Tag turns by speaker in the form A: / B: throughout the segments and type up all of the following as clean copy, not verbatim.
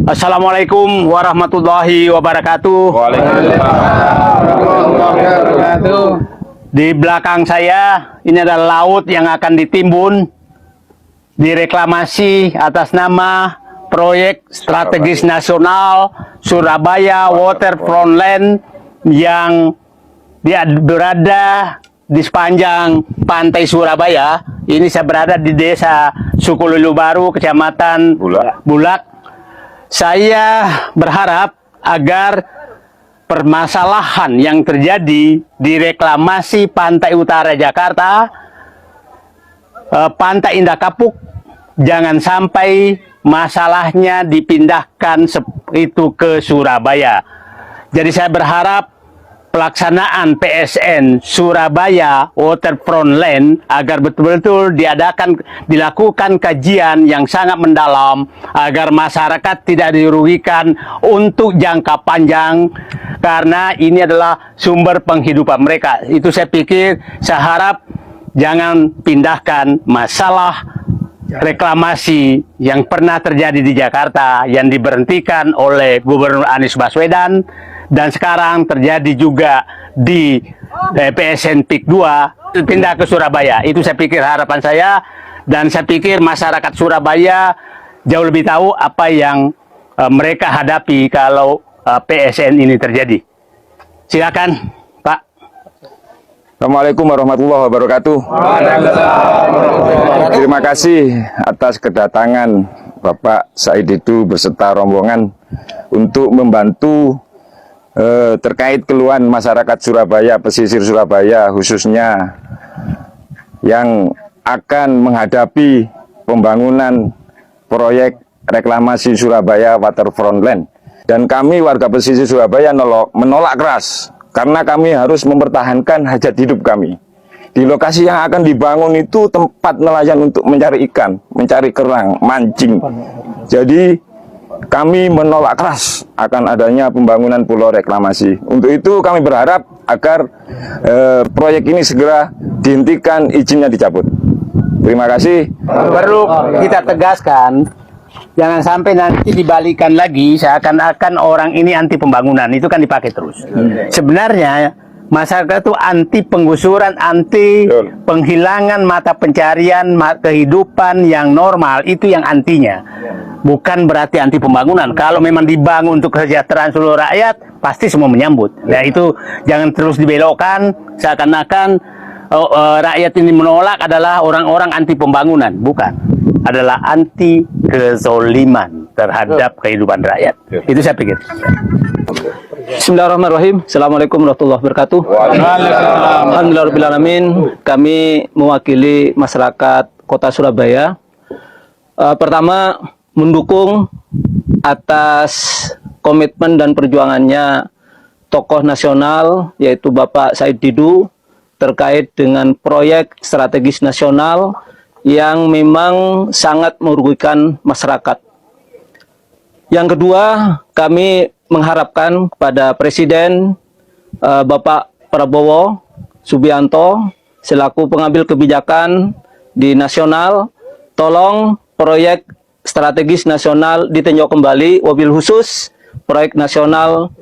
A: Assalamualaikum warahmatullahi wabarakatuh. Di belakang saya ini adalah laut yang akan ditimbun, direklamasi atas nama proyek strategis nasional Surabaya Waterfront Land yang berada di sepanjang pantai Surabaya. Ini saya berada di desa Sukolilo Baru, kecamatan Bulak. Saya berharap agar permasalahan yang terjadi di reklamasi pantai utara Jakarta, Pantai Indah Kapuk, jangan sampai masalahnya dipindahkan itu ke Surabaya. Jadi saya berharap pelaksanaan PSN Surabaya Waterfront Land agar betul-betul dilakukan kajian yang sangat mendalam agar masyarakat tidak dirugikan untuk jangka panjang, karena ini adalah sumber penghidupan mereka. Itu saya pikir, saya harap jangan pindahkan masalah reklamasi yang pernah terjadi di Jakarta yang diberhentikan oleh Gubernur Anies Baswedan dan sekarang terjadi juga di PSN PIK 2 pindah ke Surabaya. Itu saya pikir harapan saya, dan saya pikir masyarakat Surabaya jauh lebih tahu apa yang mereka hadapi kalau PSN ini terjadi. Silakan, Pak.
B: Assalamualaikum warahmatullahi wabarakatuh. Terima kasih atas kedatangan Bapak Said Didu beserta rombongan untuk membantu terkait keluhan masyarakat Surabaya, pesisir Surabaya khususnya yang akan menghadapi pembangunan proyek reklamasi Surabaya Waterfront Land. Dan kami warga pesisir Surabaya menolak keras karena kami harus mempertahankan hajat hidup kami. Di lokasi yang akan dibangun itu tempat nelayan untuk mencari ikan, mencari kerang, mancing. Jadi kami menolak keras akan adanya pembangunan pulau reklamasi. Untuk itu kami berharap agar proyek ini segera dihentikan, izinnya dicabut. Terima kasih.
A: Perlu kita tegaskan, jangan sampai nanti dibalikan lagi seakan-akan orang ini anti pembangunan. Itu kan dipakai terus. Sebenarnya masyarakat itu anti penggusuran, anti penghilangan mata pencarian, kehidupan yang normal. Itu yang antinya. Bukan berarti anti pembangunan. Kalau memang dibangun untuk kesejahteraan seluruh rakyat, pasti semua menyambut. Nah itu jangan terus dibelokkan seakan-akan rakyat ini menolak adalah orang-orang anti pembangunan. Bukan. Adalah anti kezoliman terhadap kehidupan rakyat. Itu saya pikir.
C: Bismillahirrahmanirrahim. Assalamualaikum warahmatullahi wabarakatuh. Alhamdulillahirrahmanirrahim. Kami mewakili masyarakat Kota Surabaya. Pertama, mendukung atas komitmen dan perjuangannya tokoh nasional yaitu Bapak Said Didu terkait dengan proyek strategis nasional yang memang sangat merugikan masyarakat. Yang kedua, kami mengharapkan kepada Presiden Bapak Prabowo Subianto selaku pengambil kebijakan di nasional, tolong proyek strategis nasional ditinjau kembali, wabil khusus proyek nasional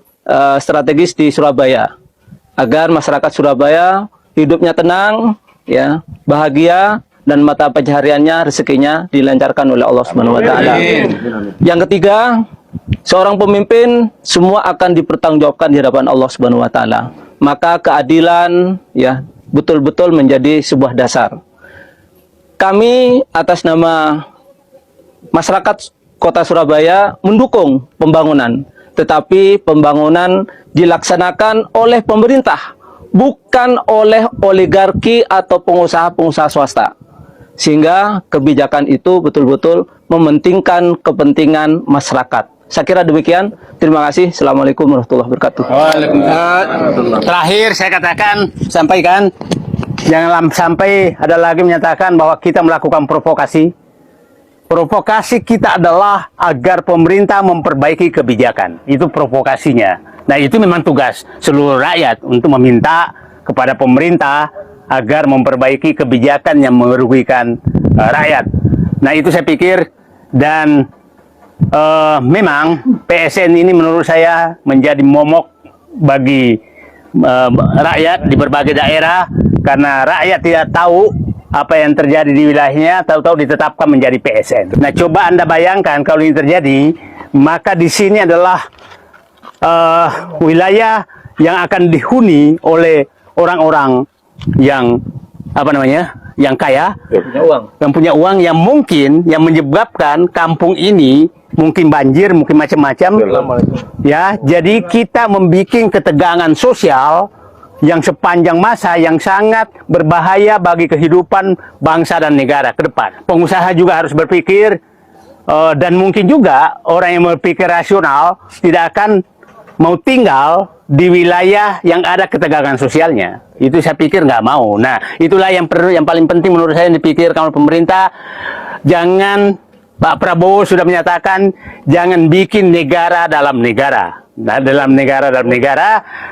C: strategis di Surabaya, agar masyarakat Surabaya hidupnya tenang, ya, bahagia, dan mata pencahariannya, rezekinya dilancarkan oleh Allah Subhanahu wa taala. Yang ketiga, seorang pemimpin semua akan dipertanggungjawabkan di hadapan Allah Subhanahu wa taala. Maka keadilan, ya, betul-betul menjadi sebuah dasar. Kami atas nama masyarakat Kota Surabaya mendukung pembangunan, tetapi pembangunan dilaksanakan oleh pemerintah, bukan oleh oligarki atau pengusaha-pengusaha swasta. Sehingga kebijakan itu betul-betul mementingkan kepentingan masyarakat. Saya kira demikian. Terima kasih. Assalamualaikum warahmatullahi wabarakatuh.
A: Terakhir saya sampaikan, jangan sampai ada lagi menyatakan bahwa kita melakukan provokasi. Provokasi kita adalah agar pemerintah memperbaiki kebijakan. Itu provokasinya. Nah, itu memang tugas seluruh rakyat untuk meminta kepada pemerintah agar memperbaiki kebijakan yang merugikan rakyat. Nah, itu saya pikir, dan memang PSN ini menurut saya menjadi momok bagi rakyat di berbagai daerah, karena rakyat tidak tahu apa yang terjadi di wilayahnya, tahu-tahu ditetapkan menjadi PSN. Nah, coba Anda bayangkan kalau ini terjadi, maka di sini adalah wilayah yang akan dihuni oleh orang-orang yang yang kaya, yang punya uang, yang mungkin yang menyebabkan kampung ini mungkin banjir, mungkin macam-macam. Ya, jadi kita membuat ketegangan sosial yang sepanjang masa yang sangat berbahaya bagi kehidupan bangsa dan negara ke depan. Pengusaha juga harus berpikir, dan mungkin juga orang yang berpikir rasional tidak akan mau tinggal di wilayah yang ada ketegangan sosialnya. Itu saya pikir nggak mau. Nah, itulah yang paling penting menurut saya yang dipikirkan oleh pemerintah. Jangan, Pak Prabowo sudah menyatakan, jangan bikin negara dalam negara. Nah, dalam negara,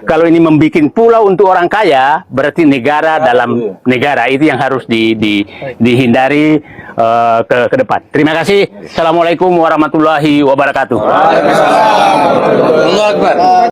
A: kalau ini membuat pulau untuk orang kaya, berarti negara dalam negara. Itu yang harus dihindari ke depan. Terima kasih. Assalamualaikum warahmatullahi wabarakatuh.